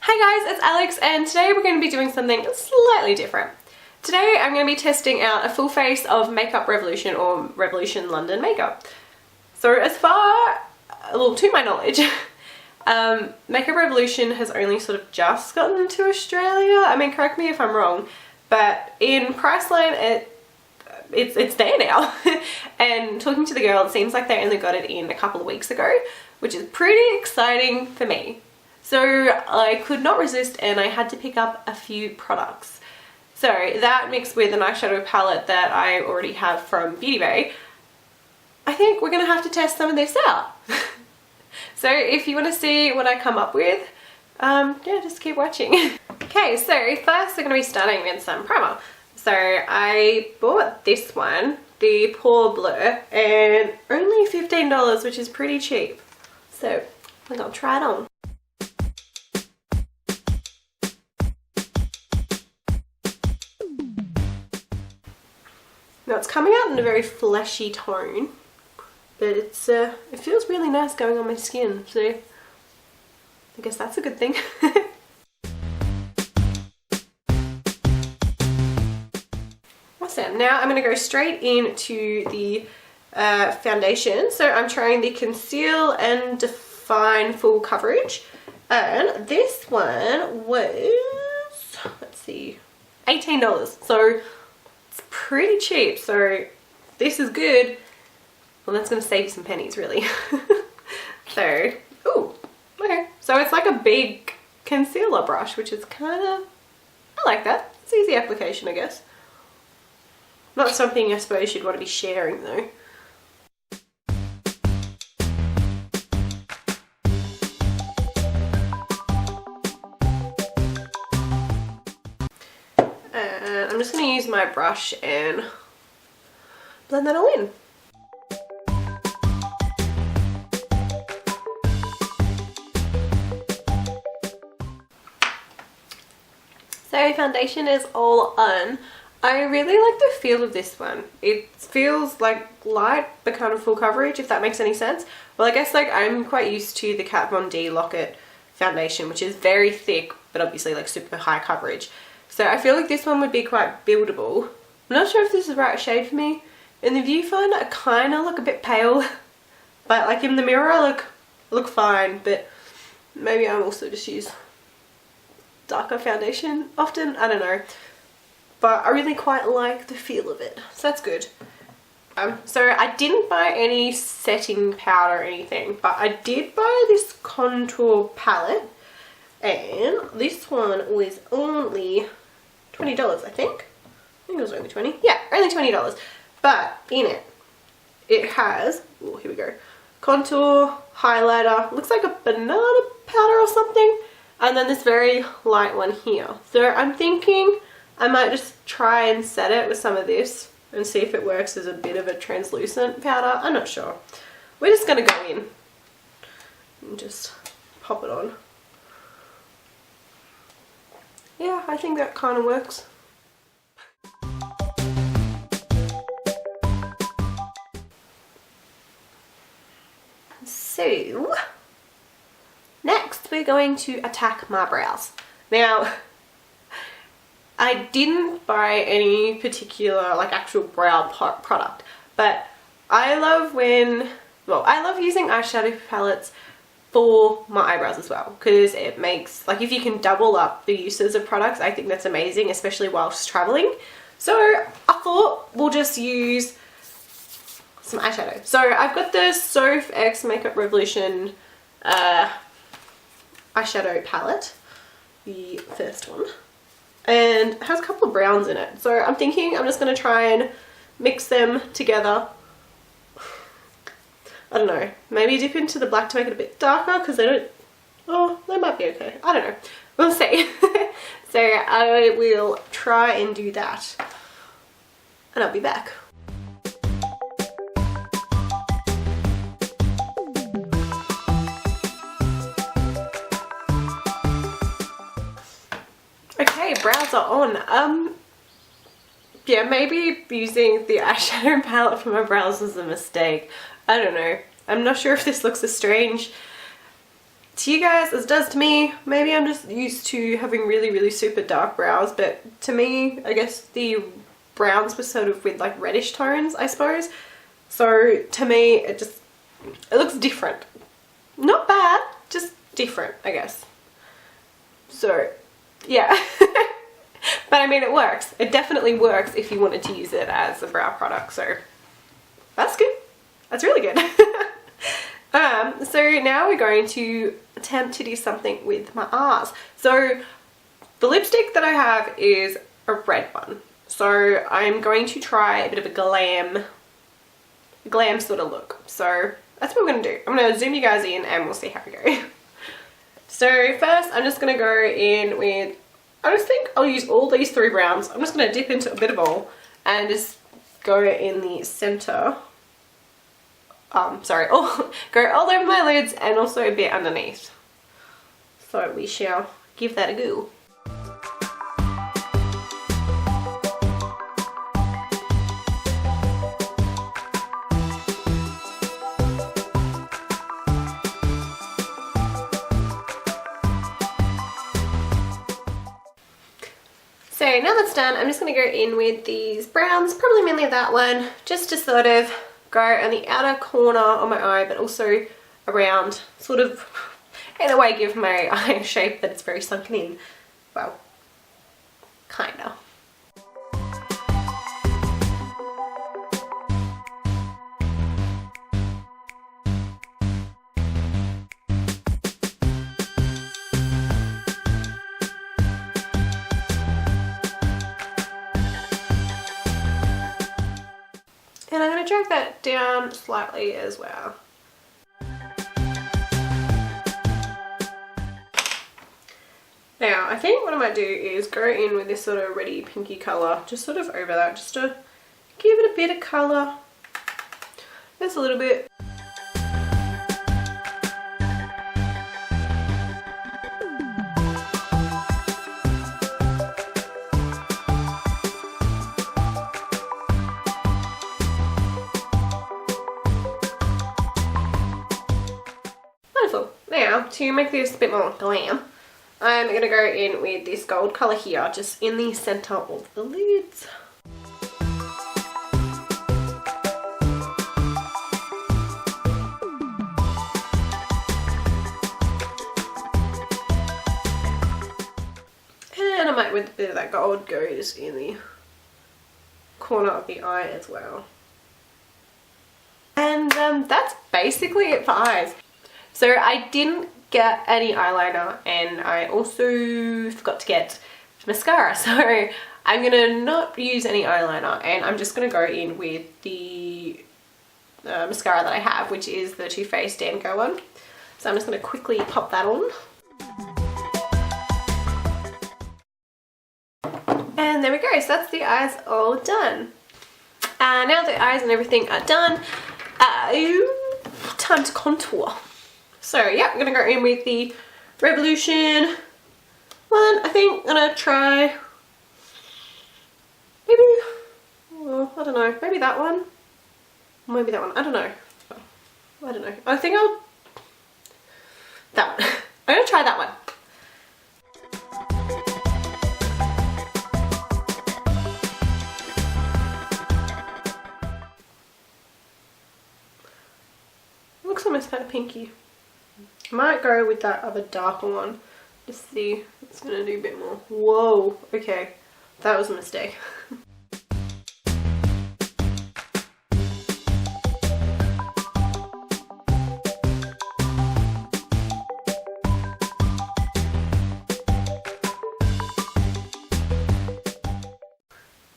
Hi guys, it's Alex and today we're going to be doing something slightly different. Today I'm going to be testing out a full face of Makeup Revolution or Revolution London makeup. So as far, well, to my knowledge, Makeup Revolution has only sort of just gotten to Australia. I mean, correct me if I'm wrong, but in Priceline it's there now. And talking to the girl, it seems like they only got it in a couple of weeks ago, which is pretty exciting for me. So I could not resist and I had to pick up a few products. So that mixed with an eyeshadow palette that I already have from Beauty Bay, I think we're going to have to test some of this out. So if you want to see what I come up with, yeah, just keep watching. Okay, so first we're going to be starting with some primer. So I bought this one, the Pore Blur, and only $15, which is pretty cheap. So I'm going to try it on. Now it's coming out in a very fleshy tone, but it feels really nice going on my skin, so I guess that's a good thing. Awesome. Now I'm going to go straight into the foundation. So I'm trying the Conceal and Define Full Coverage, and this one was, let's see, $18. So pretty cheap, so this is good. Well, that's going to save you some pennies, really. So, ooh, okay. So it's like a big concealer brush, which is kind of, I like that. It's easy application, I guess. Not something I suppose you'd want to be sharing, though. I'm just going to use my brush and blend that all in. So foundation is all on. I really like the feel of this one. It feels like light but kind of full coverage, if that makes any sense. Well, I guess like I'm quite used to the Kat Von D Lock-It foundation, which is very thick but obviously like super high coverage. So I feel like this one would be quite buildable. I'm not sure if this is the right shade for me. In the viewfinder I kind of look a bit pale, but like in the mirror I look fine, but maybe I also just use darker foundation often, I don't know. But I really quite like the feel of it, so that's good. So I didn't buy any setting powder or anything, but I did buy this contour palette, and this one was only $20, I think. I think it was only 20. Yeah, only $20. But in it has, oh, here we go, contour, highlighter, looks like a banana powder or something, and then this very light one here. So I'm thinking I might just try and set it with some of this and see if it works as a bit of a translucent powder. I'm not sure. We're just going to go in and just pop it on. Yeah, I think that kind of works. So, next we're going to attack my brows. Now, I didn't buy any particular like actual brow product, but I love I love using eyeshadow palettes for my eyebrows as well, because it makes, like, if you can double up the uses of products, I think that's amazing, especially whilst traveling. So I thought we'll just use some eyeshadow. So I've got the Soho X Makeup Revolution eyeshadow palette, the first one, and it has a couple of browns in it. So I'm thinking I'm just going to try and mix them together. I don't know, maybe dip into the black to make it a bit darker, because they don't, oh, they might be okay. I don't know. We'll see. So I will try and do that, and I'll be back. Okay, brows are on. Yeah, maybe using the eyeshadow palette for my brows was a mistake. I don't know. I'm not sure if this looks as strange to you guys as it does to me. Maybe I'm just used to having really, really super dark brows, but to me, I guess the browns were sort of with like reddish tones, I suppose. So to me, it looks different. Not bad, just different, I guess. So, yeah. But I mean, it works. It definitely works if you wanted to use it as a brow product, so that's good. That's really good. So now we're going to attempt to do something with my eyes. So the lipstick that I have is a red one. So I'm going to try a bit of a glam sort of look. So that's what we're going to do. I'm going to zoom you guys in and we'll see how we go. So first I'm just going to go in with, I just think I'll use all these 3 browns. I'm just going to dip into a bit of all and just go in the center. Sorry, go all over my lids and also a bit underneath. So we shall give that a go. So now that's done, I'm just going to go in with these browns, probably mainly that one, just to sort of go on the outer corner of my eye, but also around, sort of, in a way give my eye a shape that it's very sunken in. Well, kinda. And I'm going to drag that down slightly as well. Now, I think what I might do is go in with this sort of reddy pinky colour, just sort of over that, just to give it a bit of colour. Just a little bit. Now, to make this a bit more glam, I'm going to go in with this gold colour here, just in the centre of the lids. And I might, with a bit of that gold, goes in the corner of the eye as well. And that's basically it for eyes. So I didn't get any eyeliner and I also forgot to get mascara. So I'm going to not use any eyeliner and I'm just going to go in with the mascara that I have, which is the Too Faced Dango one. So I'm just going to quickly pop that on. And there we go. So that's the eyes all done. Now the eyes and everything are done, time to contour. So yeah, I'm going to go in with the Revolution one. I think I'm going to try, maybe, well, I don't know, maybe that one. Maybe that one, I don't know. I don't know. I think that one. I'm going to try that one. It looks almost kind of pinky. I might go with that other darker one. Just see if it's going to do a bit more. Whoa, okay. That was a mistake.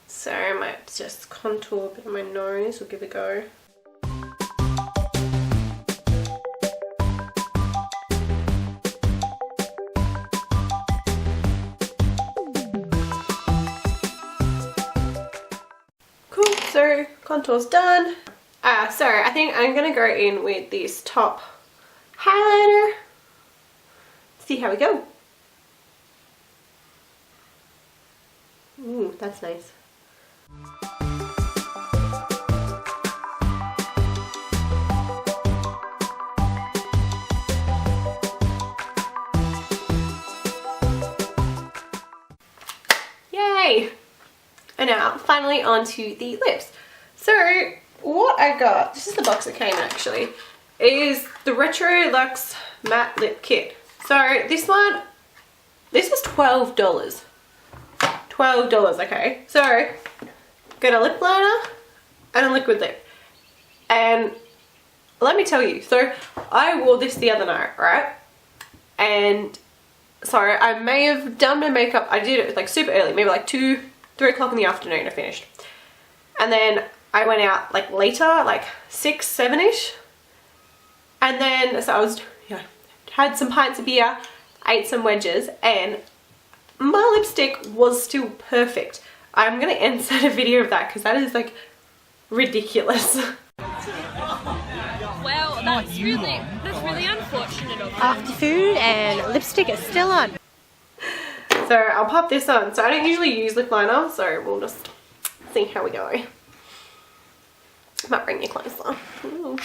So I might just contour a bit of my nose. We'll give it a go. So contour's done. So I think I'm gonna go in with this top highlighter. See how we go. Ooh, that's nice. Yay! And now finally onto the lips. So what I got, this is the box it came in actually, is the Retro Luxe Matte Lip Kit. So this one, this was $12. $12, okay. So got a lip liner and a liquid lip. And let me tell you, so I wore this the other night, right? And sorry, I may have done my makeup, I did it like super early, maybe like 2, 3 o'clock in the afternoon I finished. And then I went out like later, like 6, 7-ish. And then, so I was, you know, had some pints of beer, ate some wedges, and my lipstick was still perfect. I'm gonna insert a video of that because that is like ridiculous. Well, that's really unfortunate of you. After food and lipstick is still on. So I'll pop this on. So I don't usually use lip liner, so we'll just see how we go. Might bring you closer. Ooh.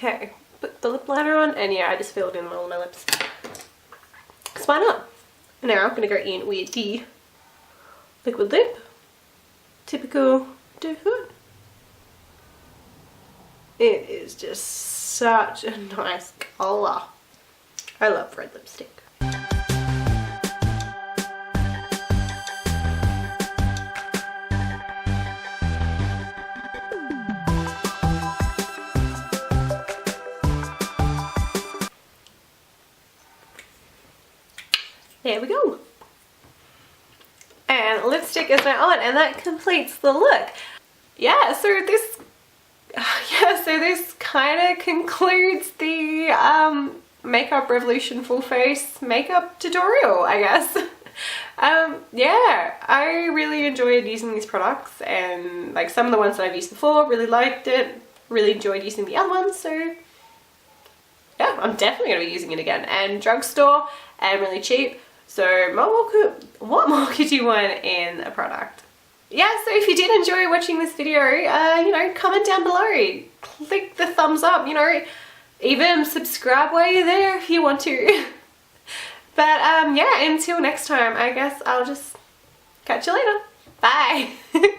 Okay, put the lip liner on, and yeah, I just filled in all of my lips. So why not? Now I'm gonna go in with the liquid lip. Typical doe hood. It is just such a nice colour. I love red lipstick. There we go. And lipstick is now on, and that completes the look. Yeah, so this kind of concludes the Makeup Revolution full face makeup tutorial, I guess. Yeah, I really enjoyed using these products, and like some of the ones that I've used before, really liked it, really enjoyed using the other ones, so yeah, I'm definitely going to be using it again. And drugstore and really cheap. So what more could you want in a product? Yeah, so if you did enjoy watching this video, you know, comment down below. Click the thumbs up, you know, even subscribe while you're there if you want to. But yeah, until next time, I guess I'll just catch you later. Bye.